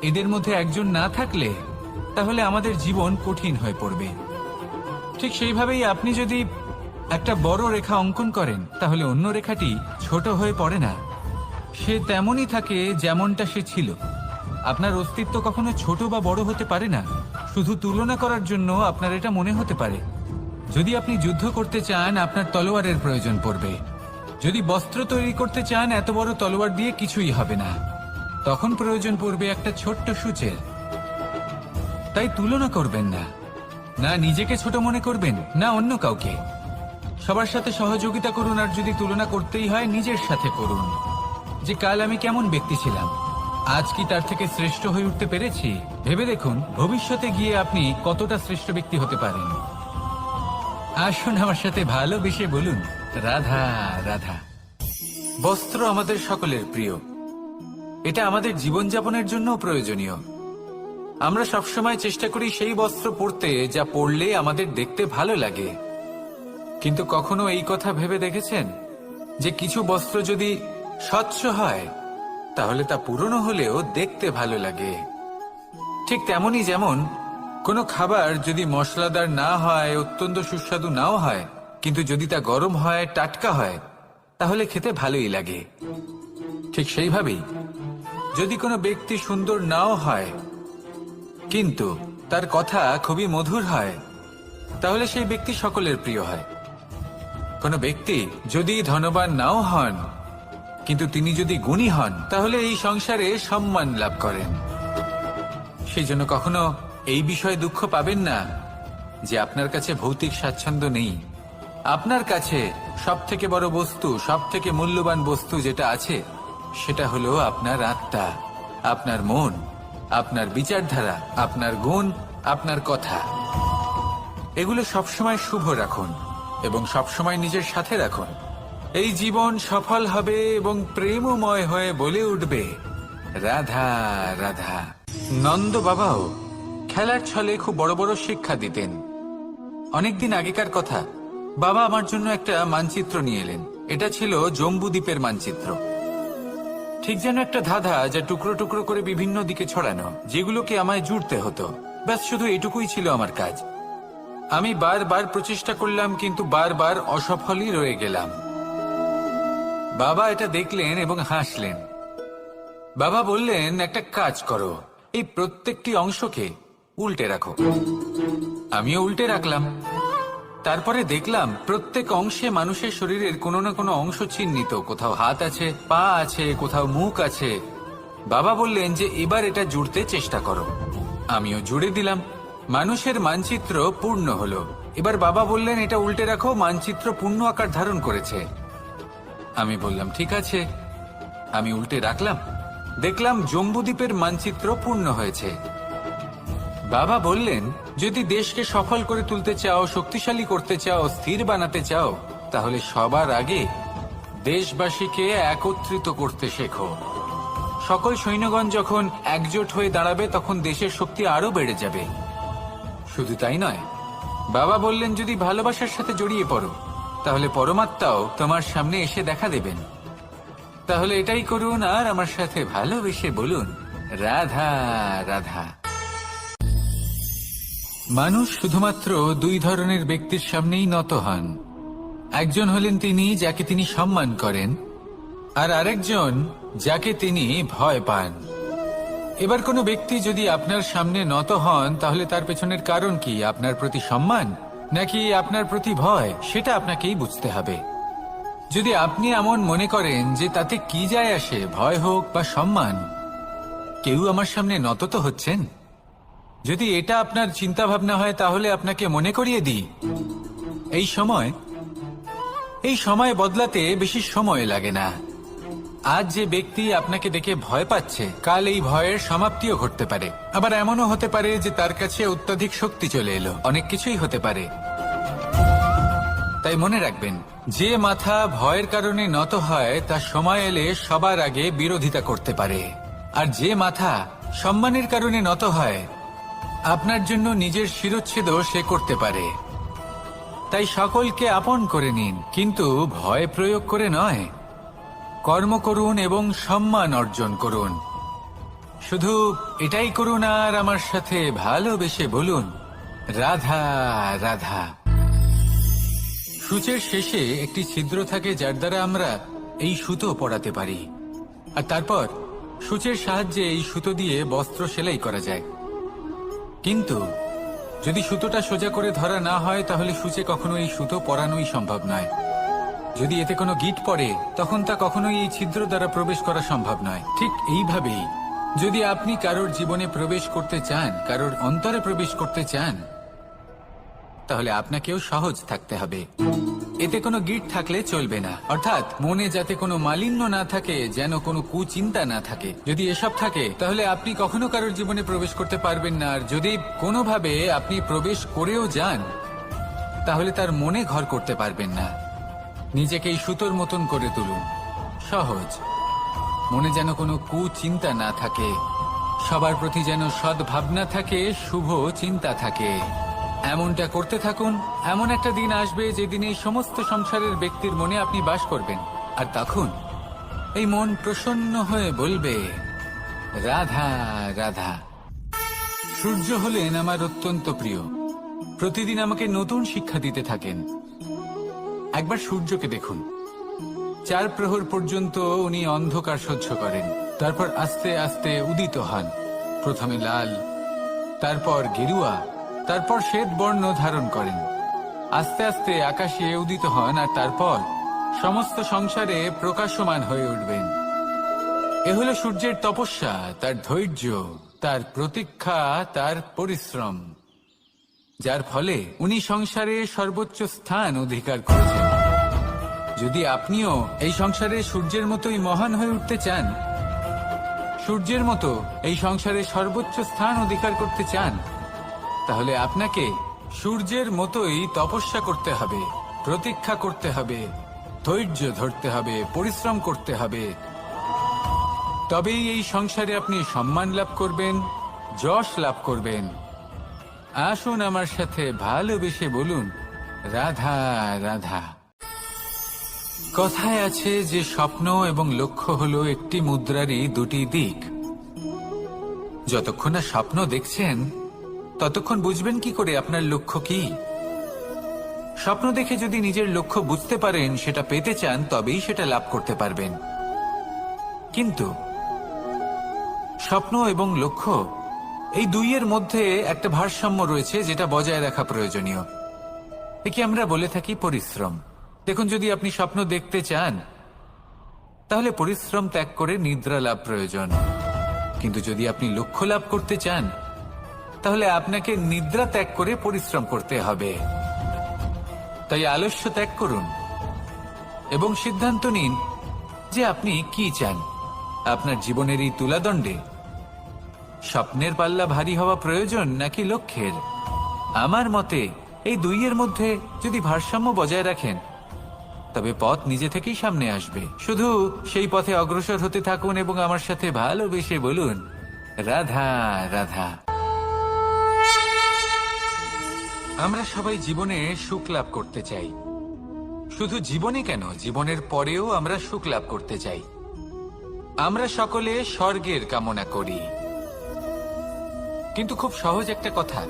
এদের মধ্যে একজন না থাকলে তাহলে আমাদের জীবন কঠিন হয়ে পড়বে। ঠিক সেইভাবেই আপনি যদি একটা বড় রেখা অঙ্কন করেন, তাহলে অন্য রেখাটি ছোট হয়ে পড়ে না, সে তেমনই থাকে যেমনটা সে ছিল। আপনার অস্তিত্ব কখনো ছোট বা বড় হতে পারে না। শুধু তুলনা করার জন্য আপনার এটা মনে হতে পারে। যদি আপনি যুদ্ধ করতে চান, আপনার তলোয়ারের প্রয়োজন পড়বে। যদি বস্ত্র তৈরি করতে চান, এত বড় তলোয়ার দিয়ে কিছুই হবে না, তখন প্রয়োজন পড়বে একটা ছোট্ট সূচের। তাই তুলনা করবেন না, না নিজেকে ছোট মনে করবেন, না অন্য কাউকে। সবার সাথে সহযোগিতা করুন, আর যদি তুলনা করতেই হয়, নিজের সাথে করুন, যে কাল আমি কেমন ব্যক্তি ছিলাম, আজ কি তার থেকে শ্রেষ্ঠ হয়ে উঠতে পেরেছি। ভেবে দেখুন ভবিষ্যতে গিয়ে আপনি কতটা শ্রেষ্ঠ ব্যক্তি হতে পারেন। আসুন আমার সাথে ভালোবেসে বলুন, রাধা রাধা। বস্ত্র আমাদের সকলের প্রিয়, এটা আমাদের জীবনযাপনের জন্য প্রয়োজনীয়। আমরা সবসময় চেষ্টা করি সেই বস্ত্র পরতে যা পরলে আমাদের দেখতে ভালো লাগে। কিন্তু কখনো এই কথা ভেবে দেখেছেন যে কিছু বস্ত্র যদি স্বচ্ছ হয়, তাহলে তা পুরনো হলেও দেখতে ভালো লাগে? ঠিক তেমনি যেমন কোনো খাবার যদি মশলাদার না হয়, অত্যন্ত সুস্বাদু নাও হয়, কিন্তু যদি তা গরম হয়, টাটকা হয়, তাহলে খেতে ভালোই লাগে। ঠিক সেইভাবেই যদি কোনো ব্যক্তি সুন্দর নাও হয়, কিন্তু তার কথা খুবই মধুর হয়, তাহলে সেই ব্যক্তি সকলের প্রিয় হয়। কোনো ব্যক্তি যদি ধনবান নাও হন, কিন্তু তিনি যদি গুণী হন, তাহলে এই সংসারে সম্মান লাভ করেন। সেই জন্য কখনো এই বিষয়ে দুঃখ পাবেন না যে আপনার কাছে ভৌতিক স্বাচ্ছন্দ্য নেই। আপনার কাছে সব থেকে বড় বস্তু, সব থেকে মূল্যবান বস্তু যেটা আছে, সেটা হলো আপনার আত্মা, আপনার মন, আপনার বিচারধারা, আপনার গুণ, আপনার কথা, এগুলো সবসময় শুভ রাখুন এবং সবসময় নিজের সাথে রাখুন। এই জীবন সফল হবে এবং প্রেমময় হয়ে বলে উঠবে রাধা রাধা। নন্দ বাবাও খেলার ছলে খুব বড় বড় শিক্ষা দিতেন। অনেকদিন আগেকার কথা, বাবা আমার জন্য একটা মানচিত্র নিয়ে এলেন। এটা ছিল জম্বুদ্বীপের মানচিত্র, ঠিক যেন একটা ধাঁধা যা টুকরো টুকরো করে বিভিন্ন দিকে ছড়ানো, যেগুলোকে আমায় জুড়তে হতো। ব্যাস শুধু এটুকুই ছিল আমার কাজ। আমি বারবার প্রচেষ্টা করলাম, কিন্তু বারবার অসফলই রয়ে গেলাম। বাবা এটা দেখলেন এবং হাসলেন। বাবা বললেন, একটা কাজ করো, এই প্রত্যেকটি অংশকে উল্টে রাখো। আমিও উল্টে রাখলাম। তারপরে দেখলাম প্রত্যেক অংশে মানুষের শরীরের কোনো না কোনো অংশ চিহ্নিত। কোথাও হাত আছে, পা আছে, কোথাও মুখ আছে। বাবা বললেন যে এবার এটা জুড়তে চেষ্টা করো। আমিও জুড়ে দিলাম। মানুষের মানচিত্র পূর্ণ হলো। এবার বাবা বললেন, এটা উল্টে রাখো, মানচিত্র পূর্ণ আকার ধারণ করেছে। আমি বললাম, ঠিক আছে। আমি উল্টে রাখলাম, দেখলাম জম্বুদ্বীপের মানচিত্র পূর্ণ হয়েছে। বাবা বললেন, যদি দেশকে সফল করে তুলতে চাও, শক্তিশালী করতে চাও, স্থির বানাতে চাও, তাহলে সবার আগে দেশবাসীকে একত্রিত করতে শেখো। সকল সৈন্যগণ যখন একজোট হয়ে দাঁড়াবে, তখন দেশের শক্তি আরো বেড়ে যাবে। শুধু তাই নয়, বাবা বললেন, যদি ভালোবাসার সাথে জড়িয়ে পড়ো, তাহলে পরমাত্মাও তোমার সামনে এসে দেখা দেবেন। তাহলে এটাই করুন আর আমার সাথে ভালোবেসে বলুন রাধা রাধা। মানুষ শুধুমাত্র দুই ধরনের ব্যক্তির সামনেই নত হন। একজন হলেন তিনি যাকে তিনি সম্মান করেন, আর আরেকজন যাকে তিনি ভয় পান। এবার কোনো ব্যক্তি যদি আপনার সামনে নত হন, তাহলে তার পেছনের কারণ কি? আপনার প্রতি সম্মান নাকি আপনার প্রতি ভয়? সেটা আপনাকেই বুঝতে হবে। যদি আপনি এমন মনে করেন যে তাতে কি যায় আসে, ভয় হোক বা সম্মান, কেউ আমার সামনে নত তো হচ্ছেন, যদি এটা আপনার চিন্তা ভাবনা হয়, তাহলে আপনাকে মনে করিয়ে দিই, এই সময় বদলাতে বেশি সময় লাগে না। আজ যে ব্যক্তি আপনাকে দেখে ভয় পাচ্ছে, কাল এই ভয়ের সমাপ্তিও ঘটতে পারে। আবার এমনও হতে পারে যে তার কাছে অত্যধিক শক্তি চলে এলো। অনেক কিছুই হতে পারে। তাই মনে রাখবেন, যে মাথা ভয়ের কারণে নত হয়, তার সময় এলে সবার আগে বিরোধিতা করতে পারে। আর যে মাথা সম্মানের কারণে নত হয়, আপনার জন্য নিজের শিরচ্ছেদও সে করতে পারে। তাই সকলকে আপন করে নিন, কিন্তু ভয় প্রয়োগ করে নয়। কর্ম করুন এবং সম্মান অর্জন করুন। শুধু এটাই করুন আর আমার সাথে ভালোবেসে বলুন রাধা রাধা। সূচের শেষে একটি ছিদ্র থাকে, যার দ্বারা আমরা এই সুতো পরাতে পারি। আর তারপর সূচের সাহায্যে এই সুতো দিয়ে বস্ত্র সেলাই করা যায়। কিন্তু যদি সুতোটা সোজা করে ধরা না হয়, তাহলে সূচে কখনো এই সুতো পরানোই সম্ভব নয়। যদি এতে কোনো গিঁট পড়ে, তখন তা কখনোই এই ছিদ্র দ্বারা প্রবেশ করা সম্ভব নয়। ঠিক এইভাবেই যদি আপনি কারোর জীবনে প্রবেশ করতে চান, কারোর অন্তরে প্রবেশ করতে চান, তাহলে আপনাকেও সহজ থাকতে হবে। এতে কোনো গিঁট থাকলে চলবে না। অর্থাৎ মনে যাতে কোনো মালিন্য না থাকে, যেন কোনো কুচিন্তা না থাকে। যদি এসব থাকে, তাহলে আপনি কখনো কারোর জীবনে প্রবেশ করতে পারবেন না। আর যদি কোনোভাবে আপনি প্রবেশ করেও যান, তাহলে তার মনে ঘর করতে পারবেন না। নিজেকে এই সুতোর মতন করে তুলুন, সহজ। মনে যেন কোনো কুচিন্তা না থাকে, সবার প্রতি যেন সদ্ভাবনা থাকে, শুভ চিন্তা থাকে। এমনটা করতে থাকুন। এমন একটা দিন আসবে যেদিন এই সমস্ত সংসারের ব্যক্তির মনে আপনি বাস করবেন। আর তখন এই মন প্রসন্ন হয়ে বলবে রাধা রাধা। সূর্য হলেন আমার অত্যন্ত প্রিয়। প্রতিদিন আমাকে নতুন শিক্ষা দিতে থাকেন। একবার সূর্যকে দেখুন। 4 প্রহর পর্যন্ত উনি অন্ধকার সহ্য করেন, তারপর আস্তে আস্তে উদিত হন। প্রথমে লাল, তারপর গেরুয়া, তারপর শ্বেত বর্ণ ধারণ করেন। আস্তে আস্তে আকাশে উদিত হন, আর তারপর সমস্ত সংসারে প্রকাশমান হয়ে উঠবেন। এ হলো সূর্যের তপস্যা, তার ধৈর্য, তার প্রতীক্ষা, তার পরিশ্রম, যার ফলে উনি সংসারে সর্বোচ্চ স্থান অধিকার করেছেন। যদি আপনিও এই সংসারে সূর্যের মতোই মহান হয়ে উঠতে চান, সূর্যের মতো এই সংসারে সর্বোচ্চ স্থান অধিকার করতে চান, তাহলে আপনাকে সূর্যের মতোই তপস্যা করতে হবে, প্রতীক্ষা করতে হবে, ধৈর্য ধরতে হবে, পরিশ্রম করতে হবে। তবেই এই সংসারে আপনি সম্মান লাভ করবেন, যশ লাভ করবেন। আসুন আমার সাথে ভালোবেসে বলুন, রাধা রাধা। কথায় আছে যে স্বপ্ন এবং লক্ষ্য হলো একটি মুদ্রারই দুটি দিক। যতক্ষণ না স্বপ্ন দেখছেন ততক্ষণ বুঝবেন কি করে আপনার লক্ষ্য কি। স্বপ্ন দেখে যদি নিজের লক্ষ্য বুঝতে পারেন, সেটা পেতে চান, তবেই সেটা লাভ করতে পারবেন। কিন্তু স্বপ্ন এবং লক্ষ্য এই দুইয়ের মধ্যে একটা ভারসাম্য রয়েছে, যেটা বজায় রাখা প্রয়োজনীয়। একে আমরা বলে থাকি পরিশ্রম। দেখুন, যদি আপনি স্বপ্ন দেখতে চান তাহলে পরিশ্রম ত্যাগ করে নিদ্রা লাভ প্রয়োজন। কিন্তু যদি আপনি লক্ষ্য লাভ করতে চান তাহলে আপনাকে নিদ্রা ত্যাগ করে পরিশ্রম করতে হবে। তাই আলস্য ত্যাগ করুন এবং সিদ্ধান্ত নিন যে আপনি কি চান। আপনার জীবনের এই তুলাদণ্ডে স্বপ্নের পাল্লা ভারী হওয়া প্রয়োজন নাকি লক্ষ্যের? আমার মতে এই দুইয়ের মধ্যে যদি ভারসাম্য বজায় রাখেন তবে পথ নিজে থেকেই সামনে আসবে। শুধু সেই পথে অগ্রসর হতে থাকুন এবং আমার সাথে ভালোবেসে বলুন, রাধা রাধা। আমরা সবাই জীবনে সুখ লাভ করতে চাই। শুধু জীবনে কেন, জীবনের পরেও আমরা সুখ লাভ করতে চাই। আমরা সকলে স্বর্গের কামনা করি। কিন্তু খুব সহজ একটা কথা,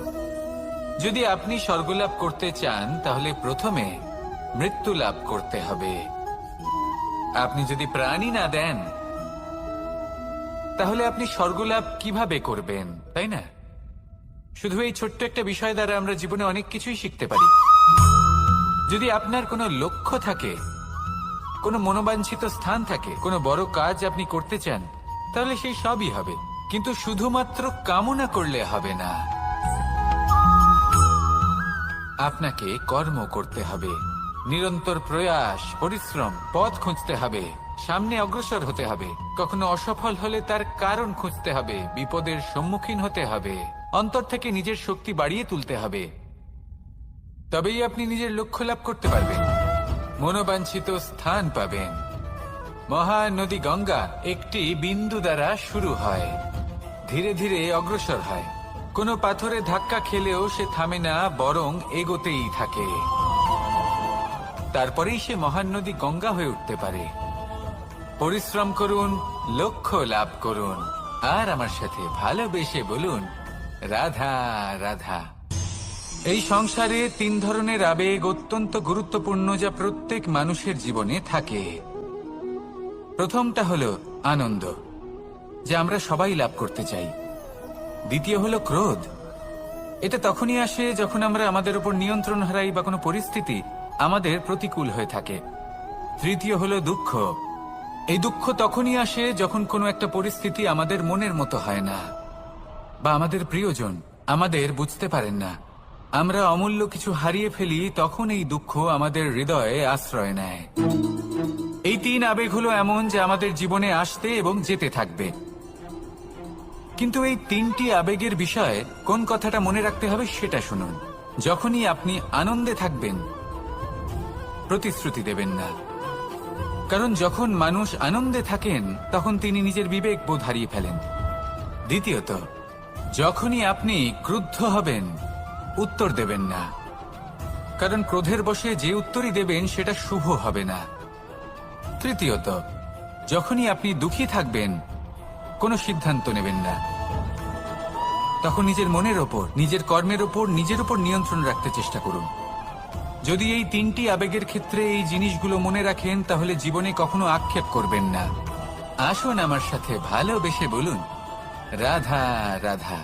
যদি আপনি স্বর্গ লাভ করতে চান তাহলে প্রথমে মৃত্যু লাভ করতে হবে। আপনি যদি প্রাণই না দেন তাহলে আপনি স্বর্গ লাভ কিভাবে করবেন, তাই না? শুধু এই ছোট্ট একটা বিষয় দ্বারা আমরা জীবনে অনেক কিছুই শিখতে পারি। যদি আপনার কোনো লক্ষ্য থাকে, কোনো মনোবাঞ্ছিত স্থান থাকে, কোনো বড় কাজ আপনি করতে চান, তাহলে সেই সবই হবে। কিন্তু শুধুমাত্র কামনা করলে হবে না, আপনাকে কর্ম করতে হবে, নিরন্তর প্রয়াস, পরিশ্রম, পথ খুঁজতে হবে, সামনে অগ্রসর হতে হবে। কখনো অসফল হলে তার কারণ খুঁজতে হবে, বিপদের সম্মুখীন হতে হবে, অন্তর থেকে নিজের শক্তি বাড়িয়ে তুলতে হবে। তবেই আপনি নিজের লক্ষ্য লাভ করতে পারবেন, মনোবাঞ্ছিত স্থান পাবেন। মহানদী গঙ্গা একটি বিন্দু দ্বারা শুরু হয়, ধীরে ধীরে অগ্রসর হয়। কোনো পাথরে ধাক্কা খেলেও সে থামে না, বরং এগোতেই থাকে। তারপরেই সে মহান নদী গঙ্গা হয়ে উঠতে পারে। পরিশ্রম করুন, লক্ষ্য লাভ করুন, আর আমার সাথে ভালোবেসে বলুন, রাধা রাধা। এই সংসারে তিন ধরনের আবেগ অত্যন্ত গুরুত্বপূর্ণ, যা প্রত্যেক মানুষের জীবনে থাকে। প্রথমটা হলো আনন্দ, যা আমরা সবাই লাভ করতে চাই। দ্বিতীয় হলো ক্রোধ। এটা তখনই আসে যখন আমরা আমাদের উপর নিয়ন্ত্রণ হারাই বা কোনো পরিস্থিতি আমাদের প্রতিকূল হয়ে থাকে। তৃতীয় হলো দুঃখ। এই দুঃখ তখনই আসে যখন কোনো একটা পরিস্থিতি আমাদের মনের মতো হয় না, বা আমাদের প্রিয়জন আমাদের বুঝতে পারেন না, আমরা অমূল্য কিছু হারিয়ে ফেলি, তখন এই দুঃখ আমাদের হৃদয়ে আশ্রয় নেয়। এই তিন আবেগ হলো এমন যে আমাদের জীবনে আসতে এবং যেতে থাকবে। কিন্তু এই তিনটি আবেগের বিষয়ে কোন কথাটা মনে রাখতে হবে সেটা শুনুন। যখনই আপনি আনন্দে থাকবেন, প্রতিশ্রুতি দেবেন না, কারণ যখন মানুষ আনন্দে থাকেন তখন তিনি নিজের বিবেক বোধ হারিয়ে ফেলেন। দ্বিতীয়ত, যখনই আপনি ক্রুদ্ধ হবেন, উত্তর দেবেন না, কারণ ক্রোধের বশে যে উত্তরই দেবেন সেটা শুভ হবে না। তৃতীয়ত, যখনই আপনি দুঃখী থাকবেন, কোনো সিদ্ধান্ত নেবেন না, তখন নিজের মনের ওপর, নিজের কর্মের ওপর, নিজের উপর নিয়ন্ত্রণ রাখতে চেষ্টা করুন। যদি এই তিনটি আবেগের ক্ষেত্রে এই জিনিসগুলো মনে রাখেন তাহলে জীবনে কখনো আক্ষেপ করবেন না। আসুন আমার সাথে ভালোবেসে বলুন, রাধা রাধা।